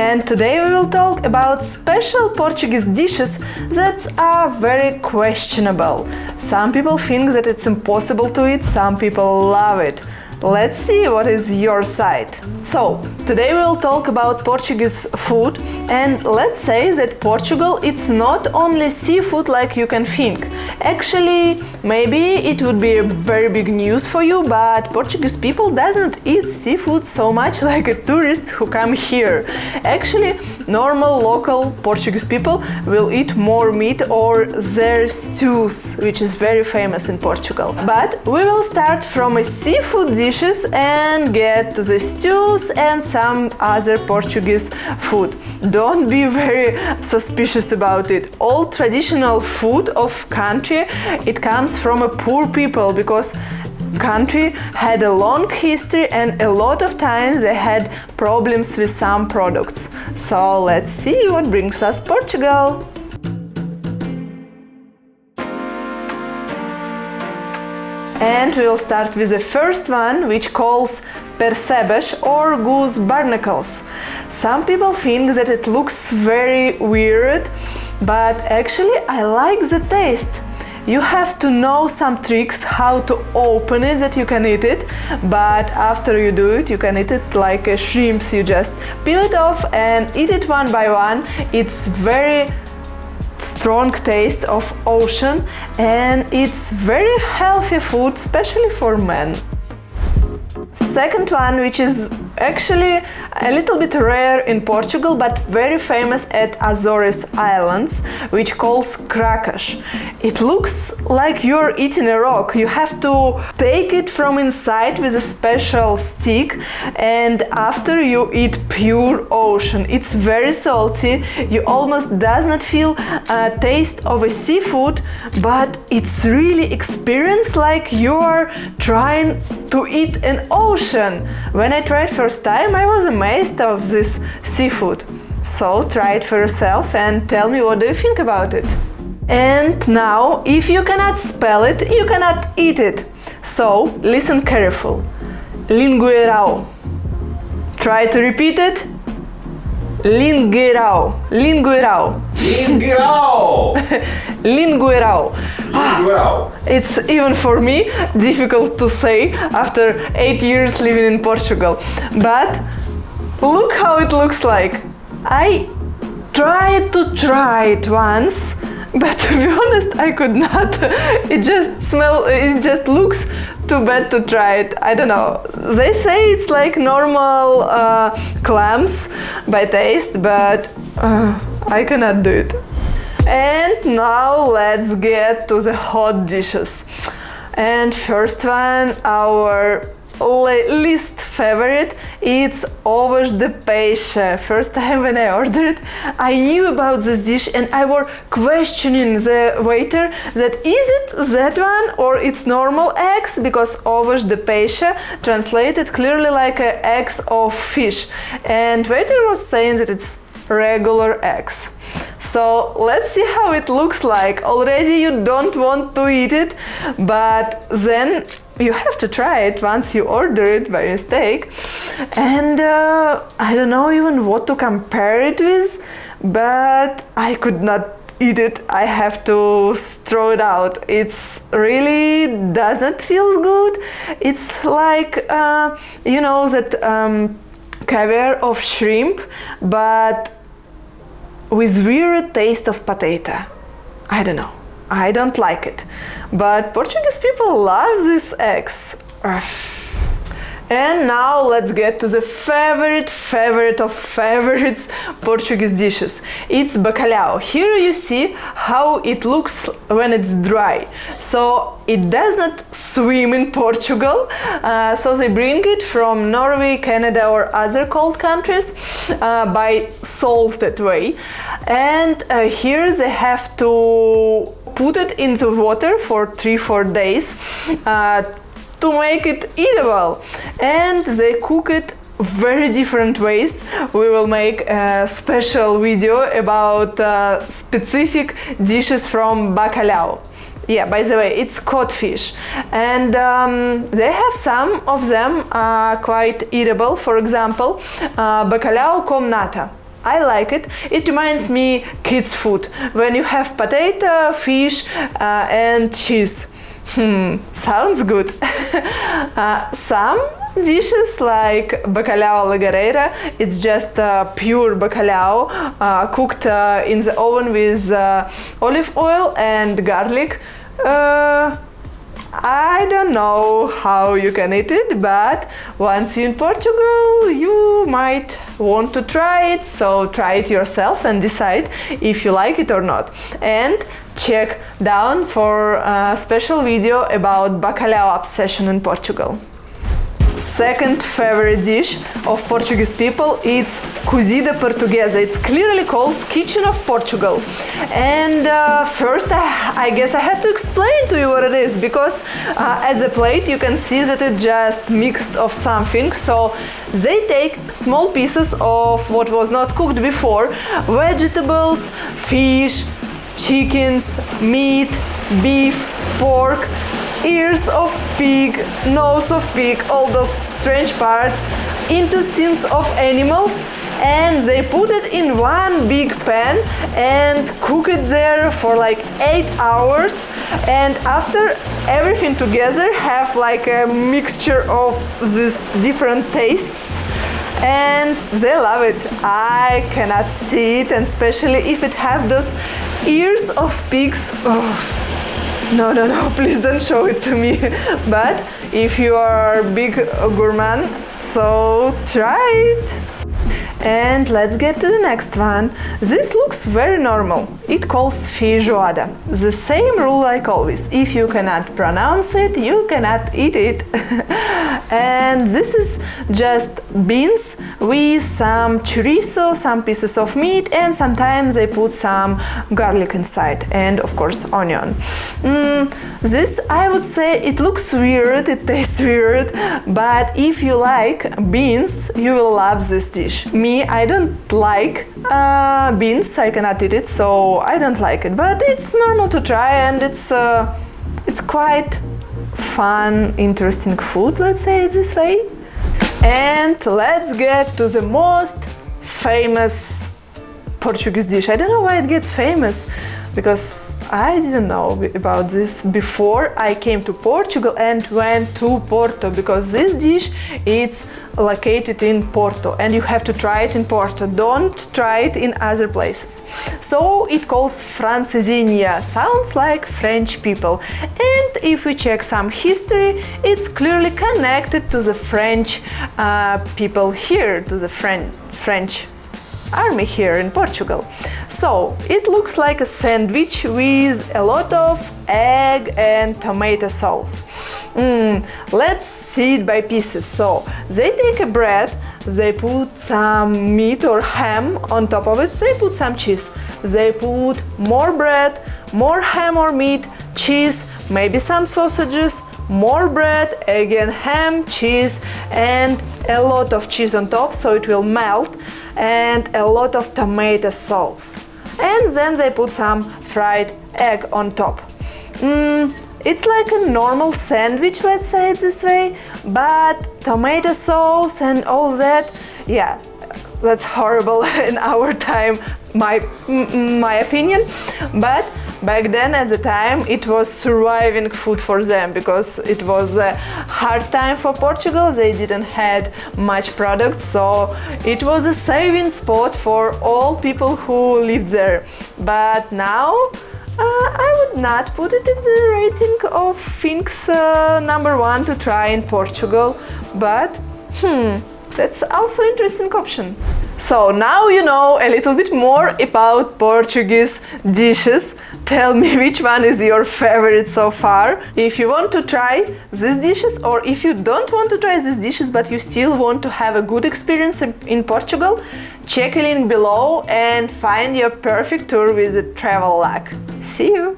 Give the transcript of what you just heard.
and today we will talk about special Portuguese dishes that are very questionable. Some people think that it's impossible to eat, some people love it. Let's see what is your side. So, today we'll talk about Portuguese food, and let's say that Portugal it's not only seafood like you can think. Actually, maybe it would be a very big news for you, but Portuguese people doesn't eat seafood so much like a tourists who come here. Actually, normal local Portuguese people will eat more meat or their stews, which is very famous in Portugal. But we will start from a seafood dishes and get to the stews and some other Portuguese food. Don't be very suspicious about it. All traditional food of country, it comes from a poor people because country had a long history and a lot of times they had problems with some products. So let's see what brings us Portugal. And we'll start with the first one, which calls Percebes or Goose Barnacles. Some people think that it looks very weird, but actually I like the taste. You have to know some tricks how to open it that you can eat it, but after you do it, you can eat it like a shrimps. You just peel it off and eat it one by one. It's very strong taste of ocean and it's very healthy food, especially for men. Second one, which is actually a little bit rare in Portugal but very famous at Azores Islands, which calls Cracas. It looks like you're eating a rock. You have to take it from inside with a special stick, and after you eat pure ocean. It's very salty. You almost does not feel a taste of a seafood, but it's really experience like you're trying to eat an ocean. When I tried first time, I was amazed of this seafood. So try it for yourself and tell me what do you think about it. And now, if you cannot spell it, you cannot eat it. So listen careful. Lingueirão. Try to repeat it. Lingueirão. Lingueirão. Lingueirão. Lingueirão. Lingueirão. It's even for me difficult to say after 8 years living in Portugal. But look how it looks like. I tried to try it once, but to be honest, I could not. It just looks too bad to try it. I don't know. They say it's like normal clams by taste, but I cannot do it. And now let's get to the hot dishes. And first one, our least favorite, it's Ovas de peixe. First time when I ordered it, I knew about this dish and I was questioning the waiter that is it that one or it's normal eggs, because Ovas de peixe translated clearly like eggs of fish, and waiter was saying that it's regular eggs. So let's see how it looks like. Already you don't want to eat it, but then you have to try it once you order it by mistake. And I don't know even what to compare it with, but I could not eat it. I have to throw it out. It's really doesn't feel good. It's like you know that caviar of shrimp, but with weird taste of potato. I don't know. I don't like it. But Portuguese people love these eggs. And now let's get to the favorite of favorites Portuguese dishes. It's bacalhau. Here you see how it looks when it's dry. So it does not swim in Portugal. So they bring it from Norway, Canada or other cold countries by salted way. And here they have to put it into water for 3-4 days to make it eatable, and they cook it very different ways. We will make a special video about specific dishes from Bacalhau. Yeah, by the way, it's codfish, and they have some of them quite eatable. For example, Bacalhau com nata. I like it. It reminds me kids' food. When you have potato, fish, and cheese. Sounds good. Some dishes like Bacalhau alla Guerreira, it's just pure bacalhau cooked in the oven with olive oil and garlic. I don't know how you can eat it, but once you're in Portugal, you might want to try it, so try it yourself and decide if you like it or not. And check down for a special video about Bacalhau obsession in Portugal. Second favorite dish of Portuguese people is Cozido portuguesa. It's clearly called Kitchen of Portugal. And first I guess I have to explain to you what it is, because as a plate you can see that it's just mixed of something. So they take small pieces of what was not cooked before, vegetables, fish, chickens, meat, beef, pork, ears of pig, nose of pig, all those strange parts, intestines of animals, and they put it in one big pan and cook it there for like 8 hours, and after everything together have like a mixture of these different tastes, and they love it. I cannot see it, and especially if it have those ears of pigs. Oh. No, please don't show it to me. But if you are a big gourmand, so try it. And let's get to the next one. This looks very normal. It calls Feijoada. The same rule like always. If you cannot pronounce it, you cannot eat it. And this is just beans with some chorizo, some pieces of meat, and sometimes they put some garlic inside, and of course onion. This, I would say, it looks weird, it tastes weird, but if you like beans, you will love this dish. Me, I don't like beans, I cannot eat it, so I don't like it, but it's normal to try, and it's quite fun, interesting food, let's say it this way. And let's get to the most famous Portuguese dish. I don't know why it gets famous, because I didn't know about this before I came to Portugal and went to Porto, because this dish is located in Porto and you have to try it in Porto. Don't try it in other places. So it calls Francesinha, sounds like French people. And if we check some history, it's clearly connected to the French people here, to the French army here in Portugal. So it looks like a sandwich with a lot of egg and tomato sauce. Let's see it by pieces. So they take a bread, they put some meat or ham on top of it, they put some cheese, they put more bread, more ham or meat, cheese, maybe some sausages, more bread, again ham, cheese, and a lot of cheese on top so it will melt, and a lot of tomato sauce. And then they put some fried egg on top. It's like a normal sandwich, let's say it this way, but tomato sauce and all that, yeah, that's horrible in our time, my opinion. But back then, at the time, it was surviving food for them, because it was a hard time for Portugal. They didn't had much product, so it was a saving spot for all people who lived there. But now I would not put it in the rating of things number one to try in Portugal, but that's also an interesting option. So now you know a little bit more about Portuguese dishes. Tell me which one is your favorite so far. If you want to try these dishes, or if you don't want to try these dishes but you still want to have a good experience in Portugal, check a link below and find your perfect tour with a travel luck. See you!